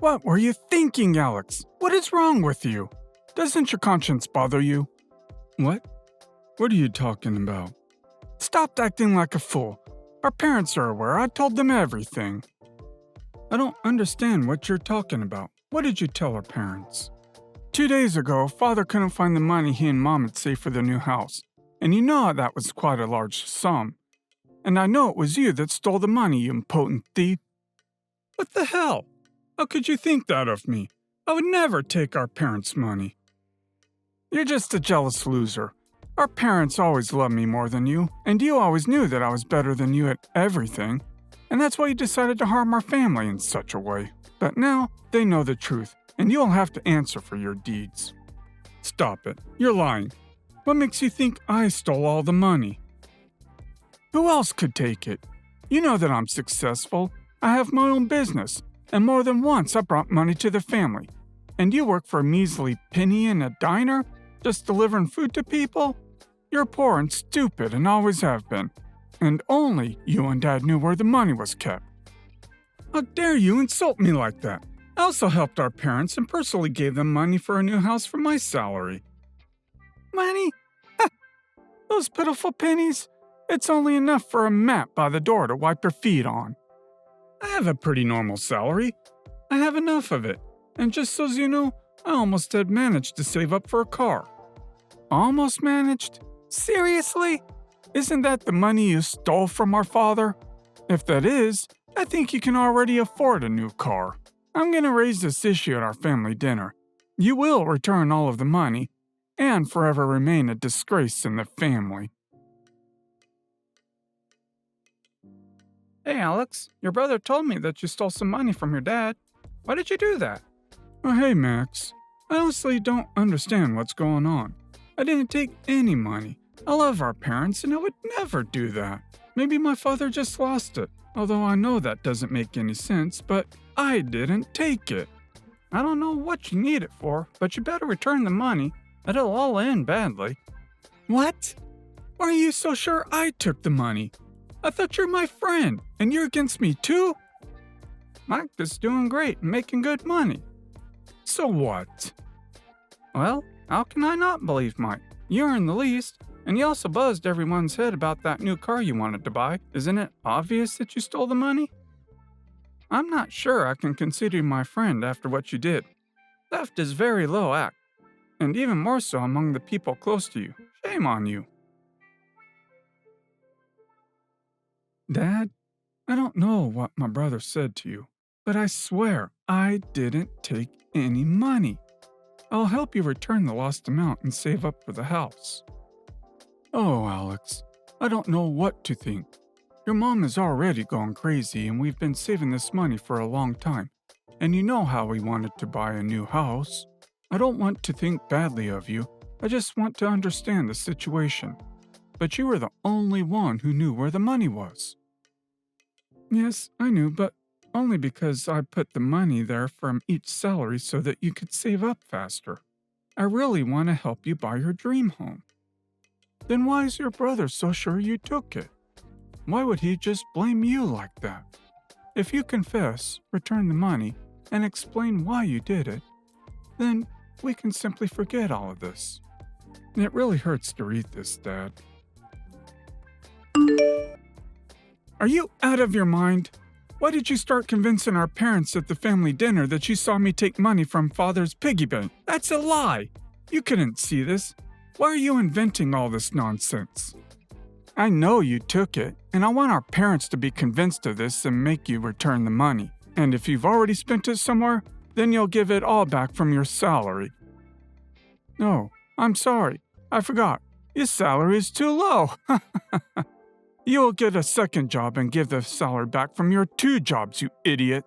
What were you thinking, Alex? What is wrong with you? Doesn't your conscience bother you? What? What are you talking about? Stop acting like a fool. Our parents are aware. I told them everything. I don't understand what you're talking about. What did you tell our parents? 2 days ago, Father couldn't find the money he and Mom had saved for their new house. And you know that was quite a large sum. And I know it was you that stole the money, you impotent thief. What the hell? How could you think that of me? I would never take our parents' money. You're just a jealous loser. Our parents always loved me more than you, and you always knew that I was better than you at everything. And that's why you decided to harm our family in such a way. But now, they know the truth, and you'll have to answer for your deeds. Stop it. You're lying. What makes you think I stole all the money? Who else could take it? You know that I'm successful. I have my own business, and more than once I brought money to the family. And you work for a measly penny in a diner, just delivering food to people? You're poor and stupid and always have been. And only you and Dad knew where the money was kept. How dare you insult me like that? I also helped our parents and personally gave them money for a new house from my salary. Money? Those pitiful pennies? It's only enough for a mat by the door to wipe your feet on. I have a pretty normal salary. I have enough of it. And just so you know, I almost had managed to save up for a car. Almost managed? Seriously? Isn't that the money you stole from our father? If that is, I think you can already afford a new car. I'm going to raise this issue at our family dinner. You will return all of the money, and forever remain a disgrace in the family. Hey, Alex, your brother told me that you stole some money from your dad. Why did you do that? Oh, hey, Max. I honestly don't understand what's going on. I didn't take any money. I love our parents, and I would never do that. Maybe my father just lost it, although I know that doesn't make any sense, but I didn't take it. I don't know what you need it for, but you better return the money. It'll all end badly. What? Why are you so sure I took the money? I thought you're my friend, and you're against me too? Mike is doing great and making good money. So what? Well, how can I not believe Mike? You earned the least, and you also buzzed everyone's head about that new car you wanted to buy. Isn't it obvious that you stole the money? I'm not sure I can consider you my friend after what you did. Theft is very low act, and even more so among the people close to you. Shame on you. Dad, I don't know what my brother said to you, but I swear I didn't take any money. I'll help you return the lost amount and save up for the house. Oh, Alex, I don't know what to think. Your mom is already gone crazy and we've been saving this money for a long time. And you know how we wanted to buy a new house. I don't want to think badly of you. I just want to understand the situation. But you were the only one who knew where the money was. Yes, I knew, but only because I put the money there from each salary so that you could save up faster. I really want to help you buy your dream home. Then why is your brother so sure you took it? Why would he just blame you like that? If you confess, return the money, and explain why you did it, then we can simply forget all of this. It really hurts to read this, Dad. Are you out of your mind? Why did you start convincing our parents at the family dinner that you saw me take money from Father's piggy bank? That's a lie! You couldn't see this. Why are you inventing all this nonsense? I know you took it, and I want our parents to be convinced of this and make you return the money. And if you've already spent it somewhere, then you'll give it all back from your salary. No, I'm sorry. I forgot. Your salary is too low. You will get a second job and give the salary back from your 2 jobs, you idiot.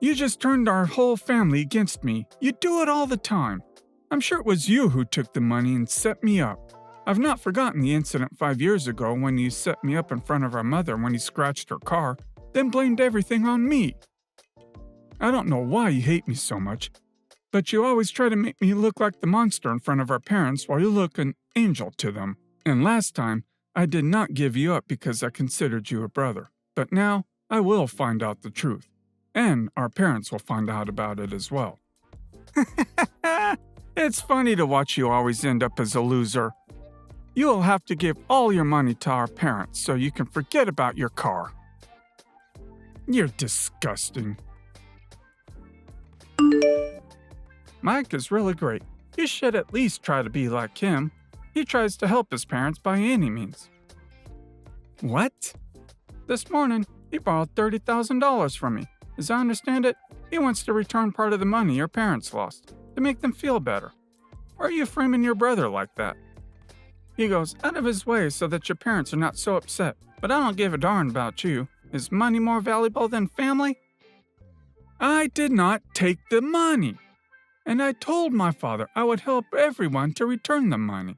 You just turned our whole family against me. You do it all the time. I'm sure it was you who took the money and set me up. I've not forgotten the incident 5 years ago when you set me up in front of our mother when you scratched her car, then blamed everything on me. I don't know why you hate me so much, but you always try to make me look like the monster in front of our parents while you look an angel to them. And last time, I did not give you up because I considered you a brother. But now, I will find out the truth. And our parents will find out about it as well. It's funny to watch you always end up as a loser. You'll have to give all your money to our parents so you can forget about your car. You're disgusting. Mike is really great. You should at least try to be like him. He tries to help his parents by any means. What? This morning, he borrowed $30,000 from me. As I understand it, he wants to return part of the money your parents lost, to make them feel better. Why are you framing your brother like that? He goes out of his way so that your parents are not so upset, but I don't give a darn about you. Is money more valuable than family? I did not take the money, and I told my father I would help everyone to return the money.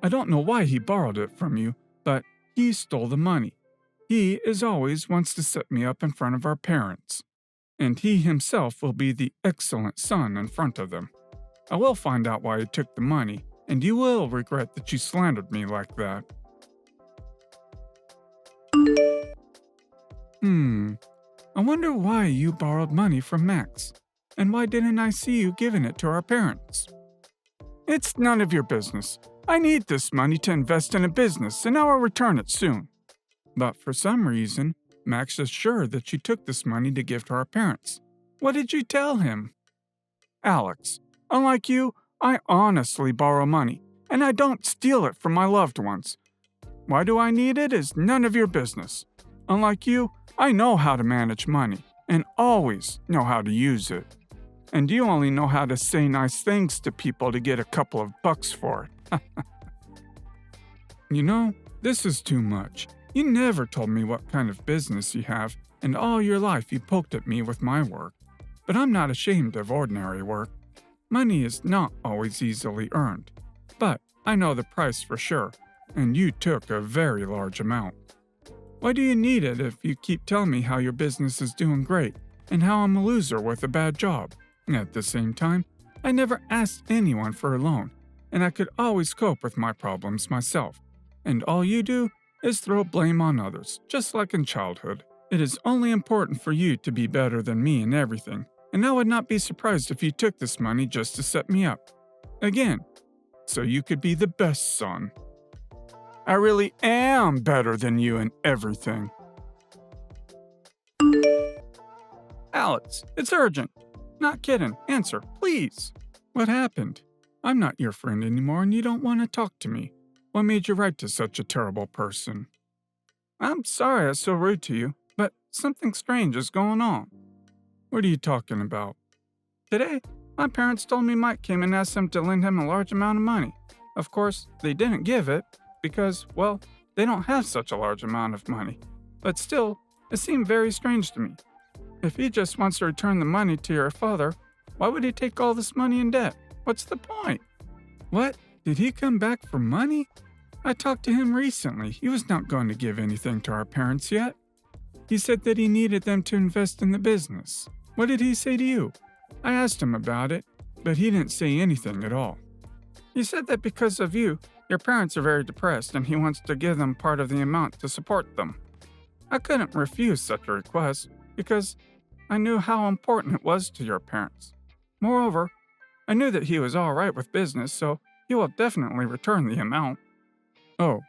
I don't know why he borrowed it from you, but he stole the money. He, as always, wants to set me up in front of our parents, and he himself will be the excellent son in front of them. I will find out why he took the money, and you will regret that you slandered me like that. I wonder why you borrowed money from Max, and why didn't I see you giving it to our parents? It's none of your business. I need this money to invest in a business, and I will return it soon. But for some reason, Max is sure that you took this money to give to our parents. What did you tell him? Alex, unlike you, I honestly borrow money, and I don't steal it from my loved ones. Why do I need it is none of your business. Unlike you, I know how to manage money, and always know how to use it. And you only know how to say nice things to people to get a couple of bucks for it. You know, this is too much. You never told me what kind of business you have, and all your life you poked at me with my work. But I'm not ashamed of ordinary work. Money is not always easily earned, but I know the price for sure, and you took a very large amount. Why do you need it if you keep telling me how your business is doing great and how I'm a loser with a bad job? At the same time, I never asked anyone for a loan, and I could always cope with my problems myself. And all you do is throw blame on others, just like in childhood. It is only important for you to be better than me in everything, and I would not be surprised if you took this money just to set me up. Again, so you could be the best son. I really am better than you in everything. Alex, it's urgent. Not kidding. Answer, please. What happened? I'm not your friend anymore and you don't want to talk to me. What made you write to such a terrible person? I'm sorry I was so rude to you, but something strange is going on. What are you talking about? Today, my parents told me Mike came and asked them to lend him a large amount of money. Of course, they didn't give it because, well, they don't have such a large amount of money. But still, it seemed very strange to me. If he just wants to return the money to your father, why would he take all this money in debt? What's the point? What? Did he come back for money? I talked to him recently. He was not going to give anything to our parents yet. He said that he needed them to invest in the business. What did he say to you? I asked him about it, but he didn't say anything at all. He said that because of you, your parents are very depressed and he wants to give them part of the amount to support them. I couldn't refuse such a request because I knew how important it was to your parents. Moreover, I knew that he was all right with business, so he will definitely return the amount. Oh,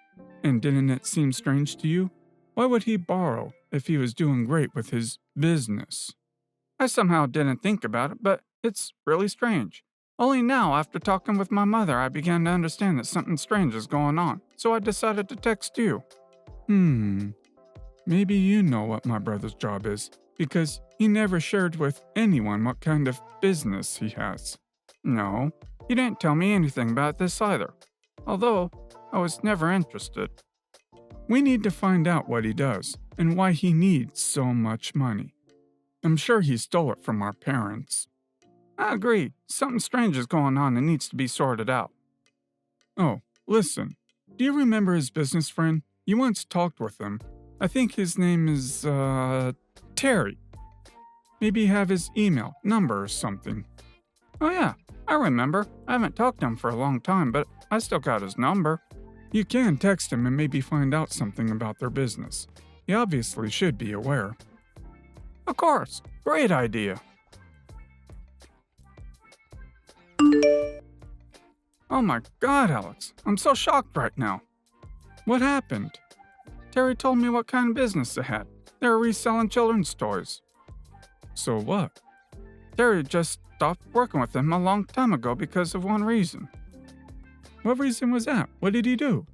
and didn't it seem strange to you? Why would he borrow if he was doing great with his business? I somehow didn't think about it, but it's really strange. Only now, after talking with my mother, I began to understand that something strange is going on, so I decided to text you. Maybe you know what my brother's job is, because he never shared with anyone what kind of business he has. No, he didn't tell me anything about this either, although I was never interested. We need to find out what he does and why he needs so much money. I'm sure he stole it from our parents. I agree. Something strange is going on and needs to be sorted out. Oh, listen. Do you remember his business friend? You once talked with him. I think his name is, Terry. Maybe you have his email, number or something. Oh yeah, I remember. I haven't talked to him for a long time, but I still got his number. You can text him and maybe find out something about their business. He obviously should be aware. Of course. Great idea. Oh my God, Alex. I'm so shocked right now. What happened? Terry told me what kind of business they had. They were reselling children's toys. So what? Terry just stopped working with them a long time ago because of one reason. What reason was that? What did he do?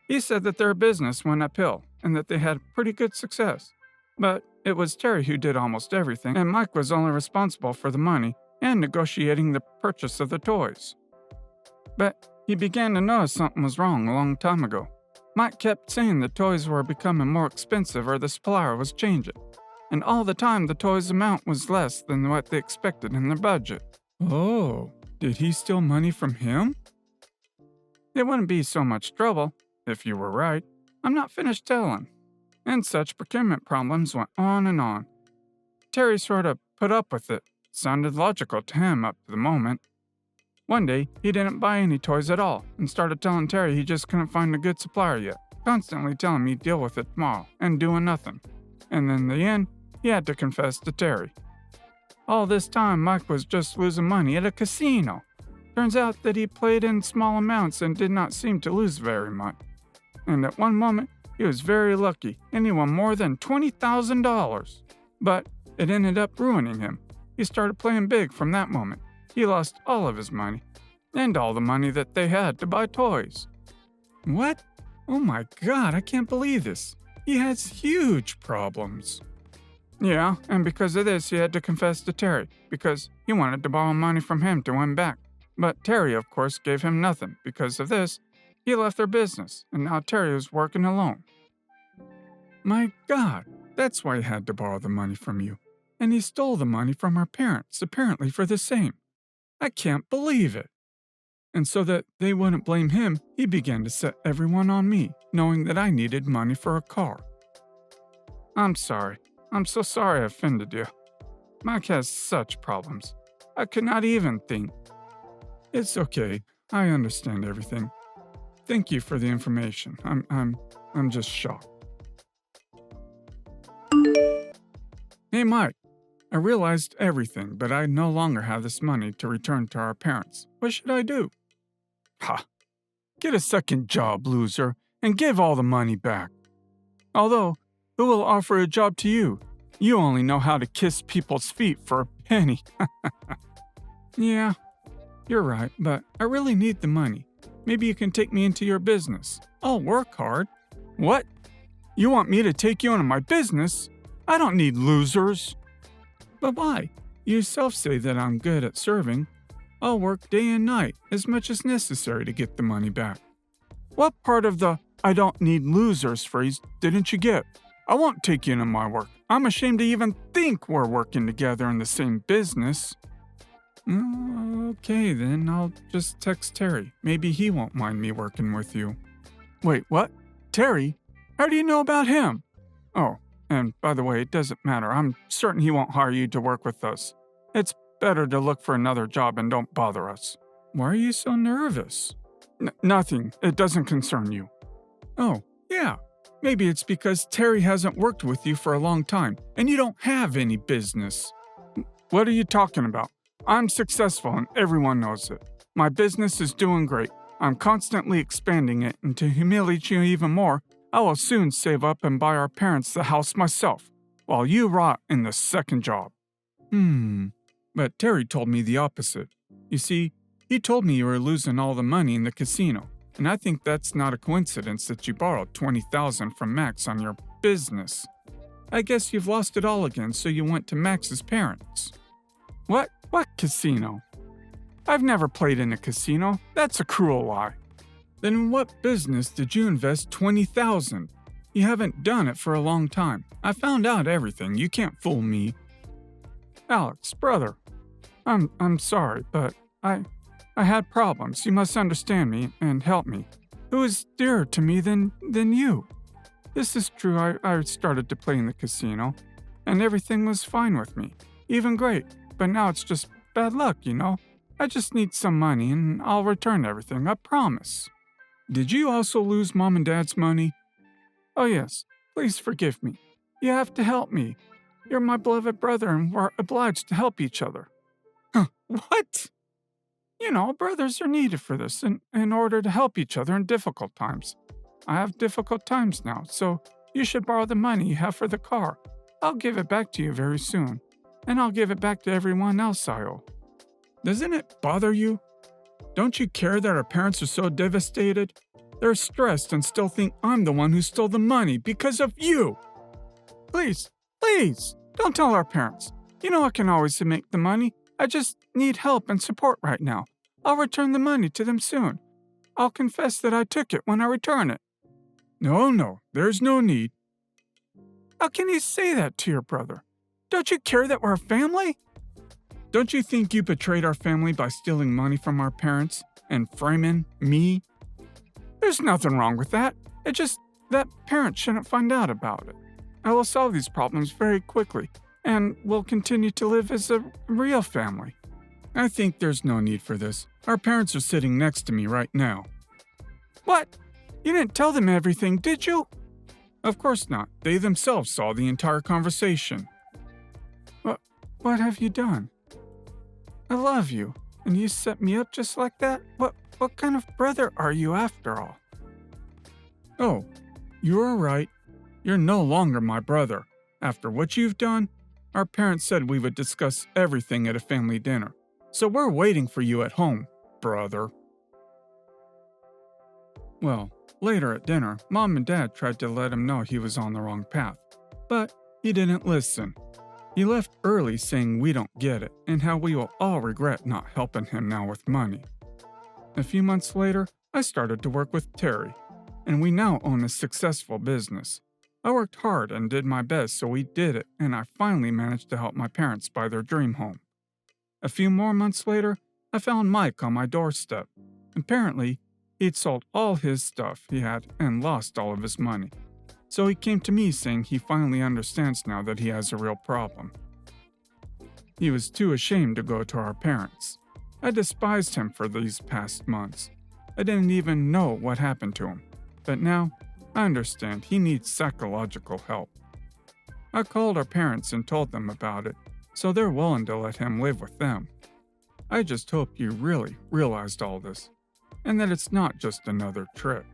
He said that their business went uphill and that they had pretty good success. But it was Terry who did almost everything, and Mike was only responsible for the money and negotiating the purchase of the toys. But he began to notice something was wrong a long time ago. Mike kept saying the toys were becoming more expensive or the supplier was changing. And all the time the toys' amount was less than what they expected in their budget. Oh, did he steal money from him? It wouldn't be so much trouble, if you were right. I'm not finished telling. And such procurement problems went on and on. Terry sort of put up with it. Sounded logical to him up to the moment. One day, he didn't buy any toys at all and started telling Terry he just couldn't find a good supplier yet, constantly telling me he'd deal with it tomorrow and doing nothing. And in the end, he had to confess to Terry. All this time, Mike was just losing money at a casino. Turns out that he played in small amounts and did not seem to lose very much. And at one moment, he was very lucky and he won more than $20,000. But it ended up ruining him. He started playing big from that moment. He lost all of his money, and all the money that they had to buy toys. What? Oh my God, I can't believe this. He has huge problems. Yeah, and because of this, he had to confess to Terry, because he wanted to borrow money from him to win back. But Terry, of course, gave him nothing. Because of this, he left their business, and now Terry was working alone. My God, that's why he had to borrow the money from you. And he stole the money from our parents, apparently for the same. I can't believe it. And so that they wouldn't blame him, he began to set everyone on me, knowing that I needed money for a car. I'm sorry. I'm so sorry I offended you. Mike has such problems. I could not even think. It's okay. I understand everything. Thank you for the information. I'm just shocked. Hey, Mike. I realized everything, but I no longer have this money to return to our parents. What should I do? Ha! Get a second job, loser, and give all the money back. Although, who will offer a job to you? You only know how to kiss people's feet for a penny. Yeah, you're right, but I really need the money. Maybe you can take me into your business. I'll work hard. What? You want me to take you into my business? I don't need losers. But why? You yourself say that I'm good at serving. I'll work day and night, as much as necessary to get the money back. What part of the "I don't need losers" phrase didn't you get? I won't take you into my work. I'm ashamed to even think we're working together in the same business. Okay, then I'll just text Terry. Maybe he won't mind me working with you. Wait, what? Terry? How do you know about him? Oh. And by the way, it doesn't matter. I'm certain he won't hire you to work with us. It's better to look for another job and don't bother us. Why are you so nervous? Nothing. It doesn't concern you. Oh, yeah. Maybe it's because Terry hasn't worked with you for a long time and you don't have any business. What are you talking about? I'm successful and everyone knows it. My business is doing great. I'm constantly expanding it, and to humiliate you even more, I will soon save up and buy our parents the house myself, while you rot in the second job. But Terry told me the opposite. You see, he told me you were losing all the money in the casino, and I think that's not a coincidence that you borrowed $20,000 from Max on your business. I guess you've lost it all again, so you went to Max's parents. What? What casino? I've never played in a casino. That's a cruel lie. Then in what business did you invest $20,000? You haven't done it for a long time. I found out everything. You can't fool me. Alex, brother, I'm sorry, but I had problems. You must understand me and help me. Who is dearer to me than you? This is true. I started to play in the casino, and everything was fine with me, even great. But now it's just bad luck, you know. I just need some money, and I'll return everything. I promise. Did you also lose Mom and Dad's money? Oh yes, please forgive me. You have to help me. You're my beloved brother and we're obliged to help each other. Huh, what? You know, brothers are needed for this in order to help each other in difficult times. I have difficult times now, so you should borrow the money you have for the car. I'll give it back to you very soon, and I'll give it back to everyone else I owe. Doesn't it bother you? Don't you care that our parents are so devastated? They're stressed and still think I'm the one who stole the money because of you. Please, don't tell our parents. You know I can always make the money. I just need help and support right now. I'll return the money to them soon. I'll confess that I took it when I return it. No, there's no need. How can you say that to your brother? Don't you care that we're a family? Don't you think you betrayed our family by stealing money from our parents and framing me? There's nothing wrong with that. It's just that parents shouldn't find out about it. I will solve these problems very quickly, and we'll continue to live as a real family. I think there's no need for this. Our parents are sitting next to me right now. What? You didn't tell them everything, did you? Of course not. They themselves saw the entire conversation. What have you done? I love you, and you set me up just like that? What kind of brother are you after all? Oh, you're right. You're no longer my brother. After what you've done, our parents said we would discuss everything at a family dinner. So we're waiting for you at home, brother. Well, later at dinner, Mom and Dad tried to let him know he was on the wrong path, but he didn't listen. He left early saying we don't get it and how we will all regret not helping him now with money. A few months later, I started to work with Terry, and we now own a successful business. I worked hard and did my best, so we did it, and I finally managed to help my parents buy their dream home. A few more months later, I found Mike on my doorstep. Apparently, he'd sold all his stuff he had and lost all of his money. So he came to me saying he finally understands now that he has a real problem. He was too ashamed to go to our parents. I despised him for these past months. I didn't even know what happened to him. But now, I understand he needs psychological help. I called our parents and told them about it, so they're willing to let him live with them. I just hope you really realized all this, and that it's not just another trip.